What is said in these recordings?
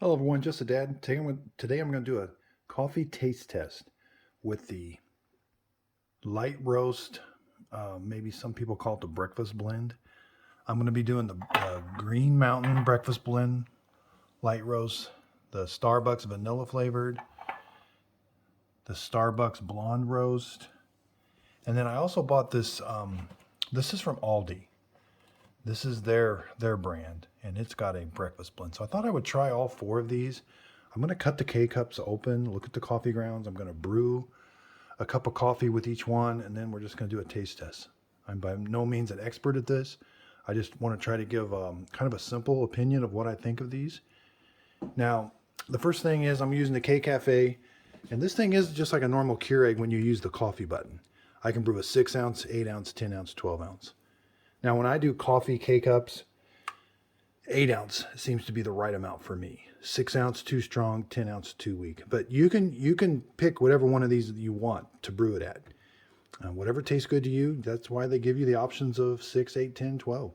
Hello everyone, just a dad. Today I'm going to do a coffee taste test with the light roast. Maybe some people call it the breakfast blend. I'm going to be doing the Green Mountain breakfast blend light roast, the Starbucks vanilla flavored, the Starbucks blonde roast, and then I also bought this. This is from Aldi. This is their brand, and it's got a breakfast blend. So I thought I would try all four of these. I'm going to cut the K-cups open, look at the coffee grounds. I'm going to brew a cup of coffee with each one, and then we're just going to do a taste test. I'm by no means an expert at this. I just want to try to give kind of a simple opinion of what I think of these. Now, the first thing is I'm using the K-Cafe, and this thing is just like a normal Keurig when you use the coffee button. I can brew a 6 ounce, 8 ounce, 10 ounce, 12 ounce. Now, when I do coffee K-cups, 8 ounce seems to be the right amount for me. 6 ounce too strong, 10 ounce too weak. But you can pick whatever one of these you want to brew it at. Whatever tastes good to you, that's why they give you the options of 6, 8, 10, 12.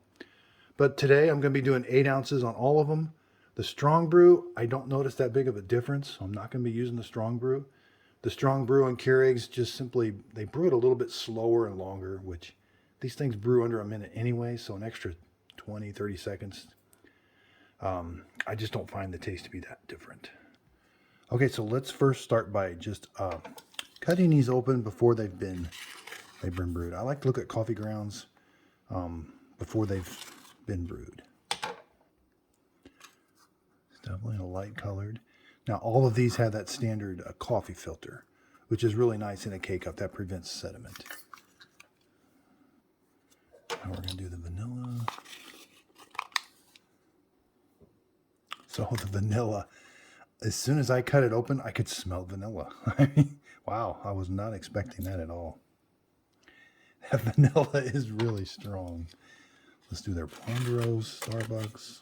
But today I'm going to be doing 8 ounces on all of them. The strong brew, I don't notice that big of a difference. So I'm not going to be using the strong brew. The strong brew and Keurigs just simply, they brew it a little bit slower and longer, which these things brew under a minute anyway, so an extra 20, 30 seconds. I just don't find the taste to be that different. Okay, so let's first start by just cutting these open before they've been brewed. I like to look at coffee grounds before they've been brewed. It's definitely a light colored. Now, all of these have that standard coffee filter, which is really nice in a K-cup. That prevents sediment. Now we're going to do the vanilla. So the vanilla, as soon as I cut it open, I could smell vanilla. I mean, wow, I was not expecting that at all. That vanilla is really strong. Let's do their blonde roast, Starbucks.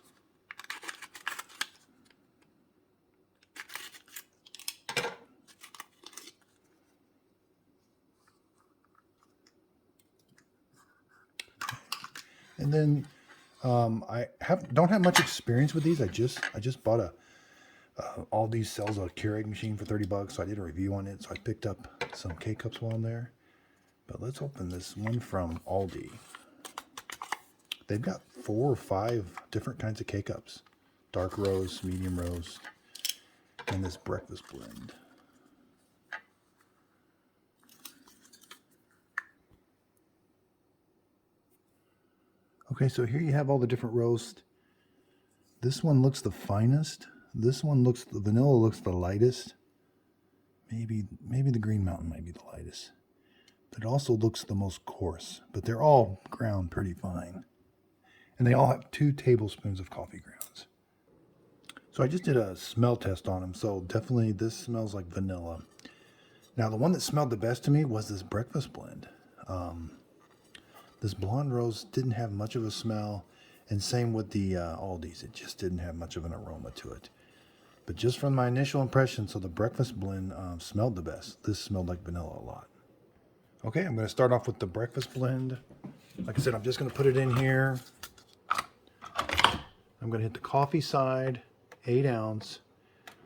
And then I don't have much experience with these. I just bought Aldi sells a Keurig machine for $30, so I did a review on it. So I picked up some K-cups while I'm there. But let's open this one from Aldi. They've got 4 or 5 different kinds of K-cups: dark roast, medium roast, and this breakfast blend. Okay, so here you have all the different roasts. This one looks the finest. This one looks, the vanilla looks the lightest. Maybe the Green Mountain might be the lightest. But it also looks the most coarse. But they're all ground pretty fine. And they all have 2 tablespoons of coffee grounds. So I just did a smell test on them. So definitely this smells like vanilla. Now the one that smelled the best to me was this breakfast blend. This blonde roast didn't have much of a smell, and same with the Aldi's. It just didn't have much of an aroma to it. But just from my initial impression, so the breakfast blend smelled the best. This smelled like vanilla a lot. Okay, I'm going to start off with the breakfast blend. Like I said, I'm just going to put it in here. I'm going to hit the coffee side, 8 ounce,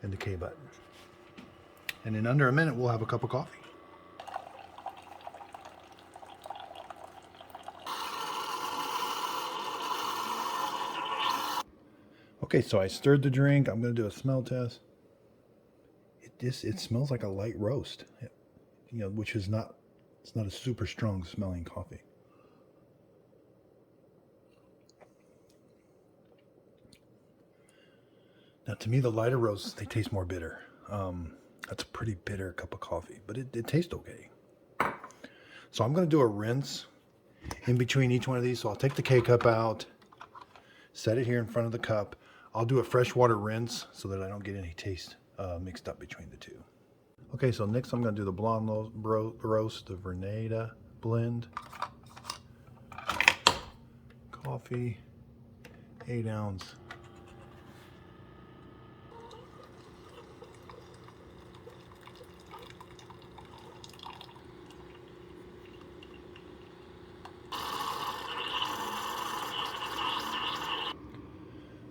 and the K button. And in under a minute, we'll have a cup of coffee. Okay, so I stirred the drink. I'm going to do a smell test. It smells like a light roast, which is not, it's not a super strong smelling coffee. Now, to me, the lighter roasts, they taste more bitter. That's a pretty bitter cup of coffee, but it tastes okay. So I'm going to do a rinse in between each one of these. So I'll take the K-cup out, set it here in front of the cup. I'll do a freshwater rinse so that I don't get any taste mixed up between the two. Okay, so next I'm going to do the blonde roast, the VERANDA blend. Coffee, 8 ounce.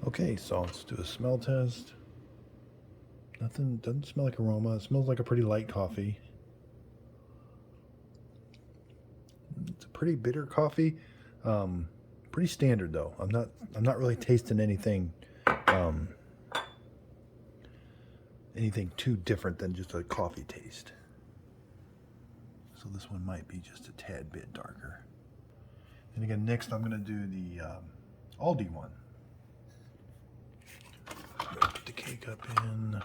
Okay, so let's do a smell test. Nothing, doesn't smell like aroma. It smells like a pretty light coffee. It's a pretty bitter coffee. Pretty standard though. I'm not really tasting anything um, anything too different than just a coffee taste. So this one might be just a tad bit darker. And again, next I'm going to do the Aldi one. Put the K-cup in.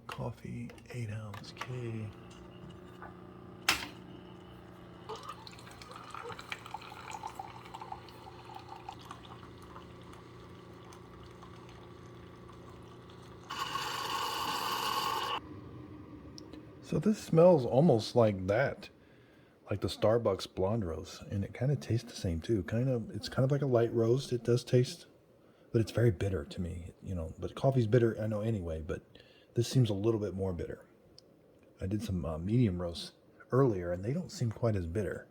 Coffee, 8-ounce K. So this smells almost like that, like the Starbucks blonde roast, and it kind of tastes the same too. It's kind of like a light roast. It does taste, but it's very bitter to me, you know. But coffee's bitter, I know anyway. But this seems a little bit more bitter. I did some medium roasts earlier, and they don't seem quite as bitter.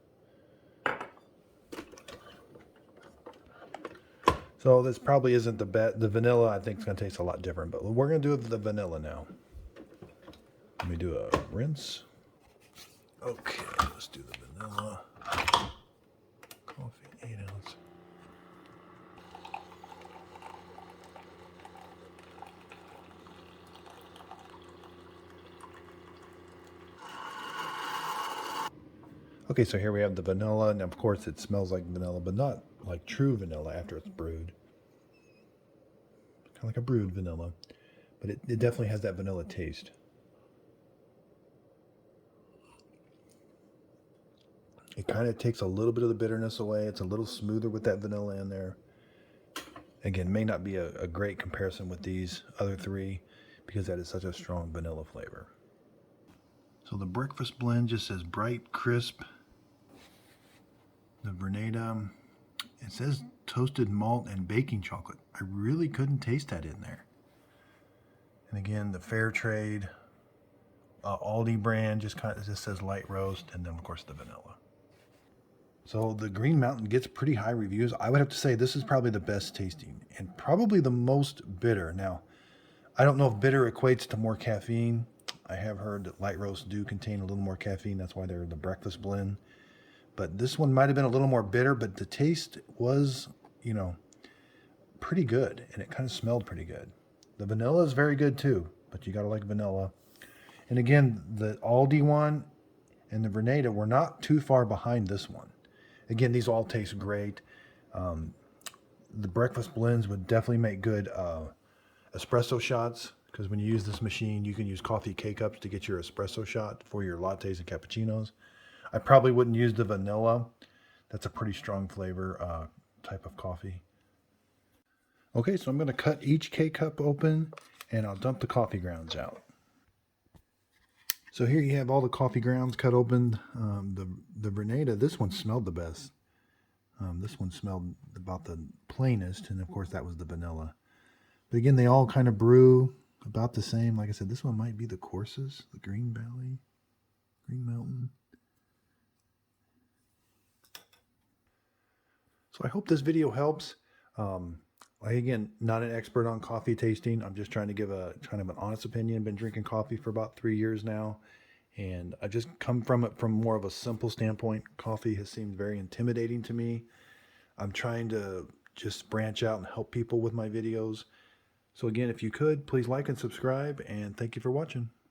So this probably isn't the best. The vanilla, I think, is going to taste a lot different. But we're going to do the vanilla now. Let me do a rinse. Okay, let's do the vanilla. Coffee, 8-ounce. Okay, so here we have the vanilla, and of course it smells like vanilla, but not like true vanilla after it's brewed. Kind of like a brewed vanilla, but it definitely has that vanilla taste. It kind of takes a little bit of the bitterness away. It's a little smoother with that vanilla in there. Again, may not be a great comparison with these other three because that is such a strong vanilla flavor. So the breakfast blend just says bright, crisp. The VERANDA, it says toasted malt and baking chocolate. I really couldn't taste that in there. And again, the fair trade Aldi brand just says light roast, and then of course the vanilla. So the Green Mountain gets pretty high reviews. I would have to say this is probably the best tasting and probably the most bitter. Now, I don't know if bitter equates to more caffeine. I have heard that light roasts do contain a little more caffeine. That's why they're the breakfast blend. But this one might have been a little more bitter, but the taste was, you know, pretty good. And it kind of smelled pretty good. The vanilla is very good too, but you got to like vanilla. And again, the Aldi one and the VERANDA were not too far behind this one. Again, these all taste great. The breakfast blends would definitely make good espresso shots, because when you use this machine, you can use coffee K-cups to get your espresso shot for your lattes and cappuccinos. I probably wouldn't use the vanilla. That's a pretty strong flavor type of coffee. Okay, so I'm going to cut each K-cup open, and I'll dump the coffee grounds out. So here you have all the coffee grounds cut open. The VERANDA, this one smelled the best. This one smelled about the plainest, and of course that was the vanilla. But again, they all kind of brew about the same. Like I said, this one might be the coarsest, the Green Mountain. So I hope this video helps. Again, not an expert on coffee tasting. I'm just trying to give a kind of an honest opinion. Been drinking coffee for about 3 years now, and I just come from it from more of a simple standpoint. Coffee has seemed very intimidating to me. I'm trying to just branch out and help people with my videos. So again, if you could, please like and subscribe, and thank you for watching.